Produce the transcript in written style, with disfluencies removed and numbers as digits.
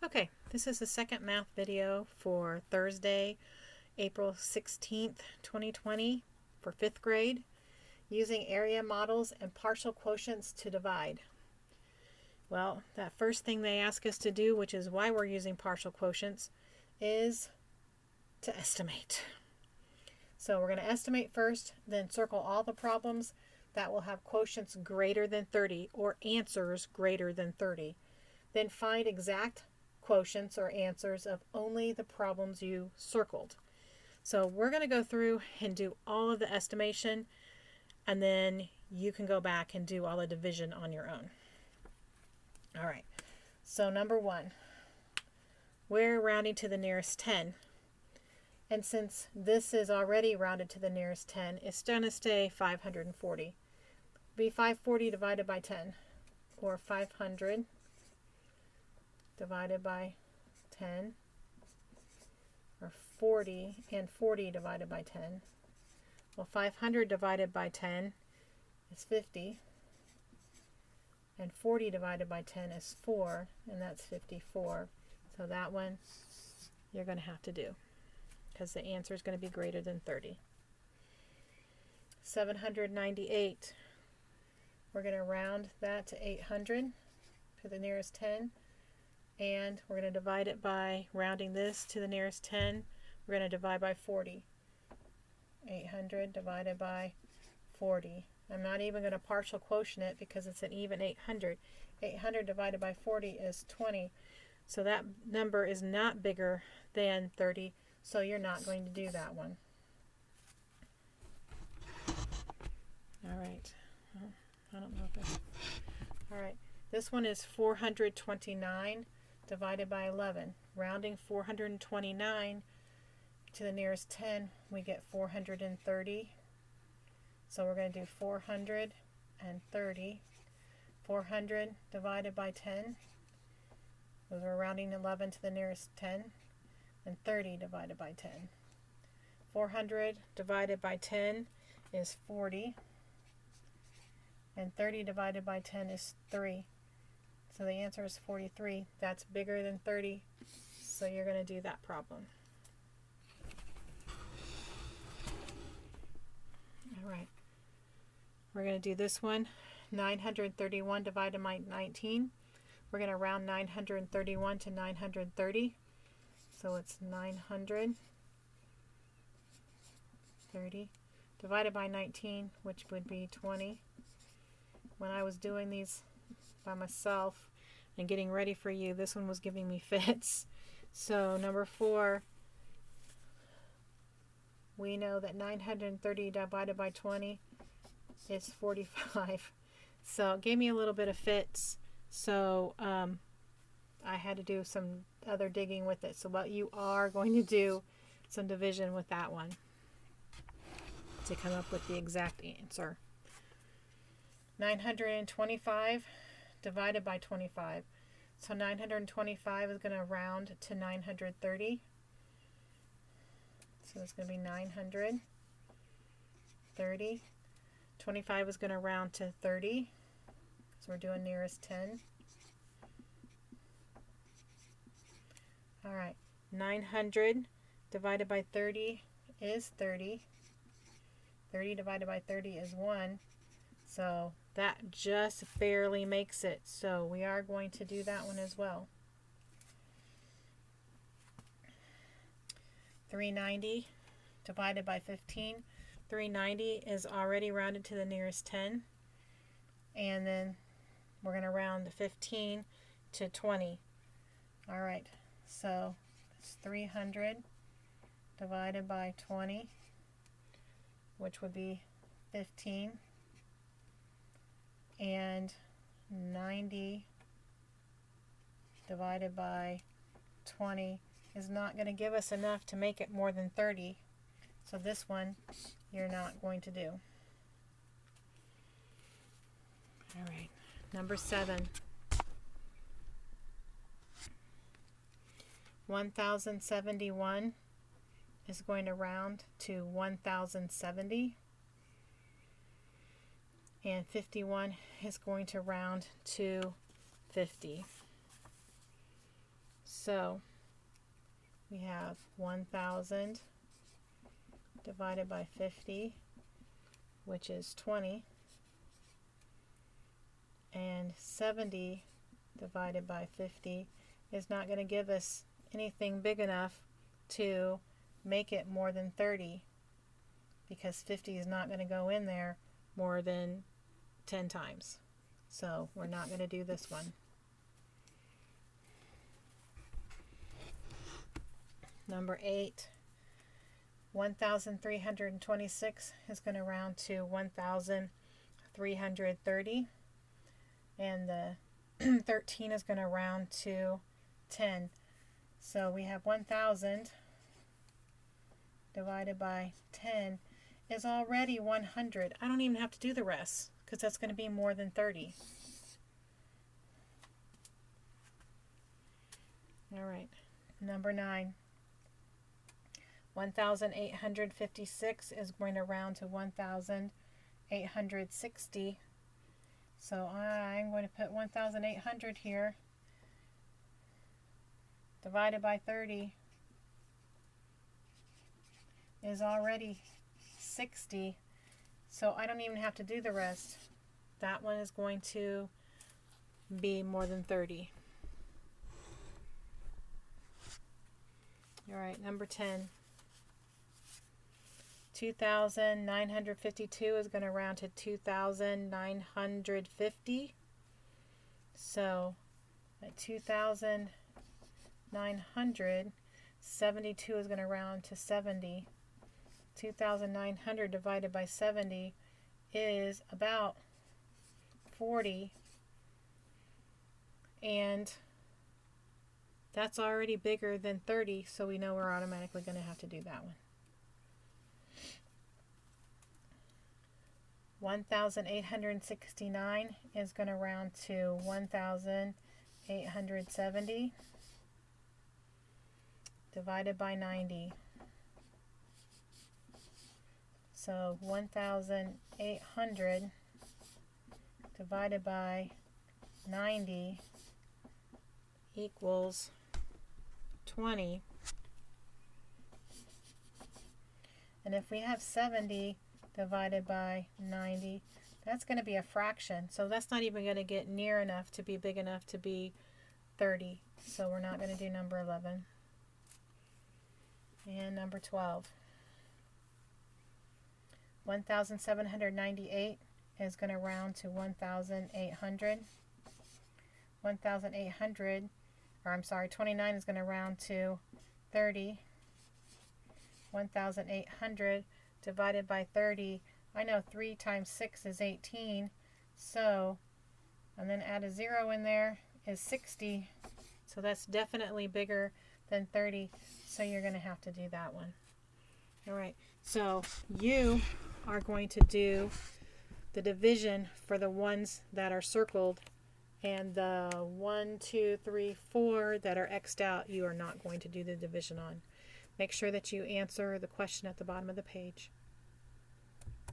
Okay, this is the second math video for Thursday, April 16th, 2020 for 5th grade, using area models and partial quotients to divide. Well, that first thing they ask us to do, which is why we're using partial quotients, is to estimate. So we're going to estimate first, then circle all the problems that will have quotients greater than 30 or answers greater than 30. Then find exact quotients or answers of only the problems you circled. So we're going to go through and do all of the estimation, and then you can go back and do all the division on your own. All right, so number 1, we're rounding to the nearest 10. And since this is already rounded to the nearest 10, it's going to stay 540. Be 540 divided by 10, or 500 divided by 10, or 40 and 40 divided by 10. Well, 500 divided by 10 is 50, and 40 divided by 10 is 4, and that's 54. So that one you're going to have to do, because the answer is going to be greater than 30. 798, we're going to round that to 800 to the nearest 10, and we're going to divide it by rounding this to the nearest 10. We're going to divide by 40. 800 divided by 40. I'm not even going to partial quotient it because it's an even 800. 800 divided by 40 is 20. So that number is not bigger than 30, so you're not going to do that one. All right. I don't know if it's... All right. This one is 429 divided by 11. Rounding 429 to the nearest 10, we get 430. So we're going to do 430. 400 divided by 10. We're rounding 11 to the nearest 10. And 30 divided by 10. 400 divided by 10 is 40. And 30 divided by 10 is 3. So the answer is 43. That's bigger than 30. So you're going to do that problem. All right. We're going to do this one. 931 divided by 19. We're going to round 931 to 930. So it's 930 divided by 19, which would be 20. When I was doing these by myself and getting ready for you, this one was giving me fits. So number 4, we know that 930 divided by 20 is 45. So it gave me a little bit of fits. So I had to do some other digging with it. So what you are going to do some division with that one to come up with the exact answer. 925 divided by 25. So 925 is going to round to 930. So it's going to be 930. 25 is going to round to 30. So we're doing nearest 10. All right. 900 divided by 30 is 30. 30 divided by 30 is 1. So that just barely makes it. So we are going to do that one as well. 390 divided by 15. 390 is already rounded to the nearest 10. And then we're going to round the 15 to 20. All right. So it's 300 divided by 20, which would be 15. And 90 divided by 20 is not going to give us enough to make it more than 30. So this one you're not going to do. All right, number 7. 1071 is going to round to 1070. And 51 is going to round to 50. So we have 1,000 divided by 50, which is 20, and 70 divided by 50 is not going to give us anything big enough to make it more than 30, because 50 is not going to go in there more than 10 times. So we're not going to do this one. Number 8, 1,326 is going to round to 1,330, and the 13 is going to round to 10. So we have 1,000 divided by 10 is already 100. I don't even have to do the rest because that's going to be more than 30. All right, number 9. 1,856 is going to round to 1,860. So I'm going to put 1,800 here, divided by 30 is already 60. So I don't even have to do the rest. That one is going to be more than 30. All right, number 10. 2,952 is going to round to 2,950. So at 2,900, 72 is going to round to 70. 2,900 divided by 70 is about 40. And that's already bigger than 30, so we know we're automatically going to have to do that one. 1,869 is going to round to 1,870 divided by 90. So 1,800 divided by 90 equals 20. And if we have 70 divided by 90, that's going to be a fraction. So that's not even going to get near enough to be big enough to be 30. So we're not going to do number 11. And number 12. 1,798 is going to round to 1,800. 1,800, or I'm sorry, 29 is going to round to 30. 1,800 divided by 30, I know 3 times 6 is 18, so, and then add a 0 in there is 60, so that's definitely bigger than 30, so you're going to have to do that one. All right, so you are going to do the division for the ones that are circled, and the 1, 2, 3, 4 that are X'd out, you are not going to do the division on. Make sure that you answer the question at the bottom of the page.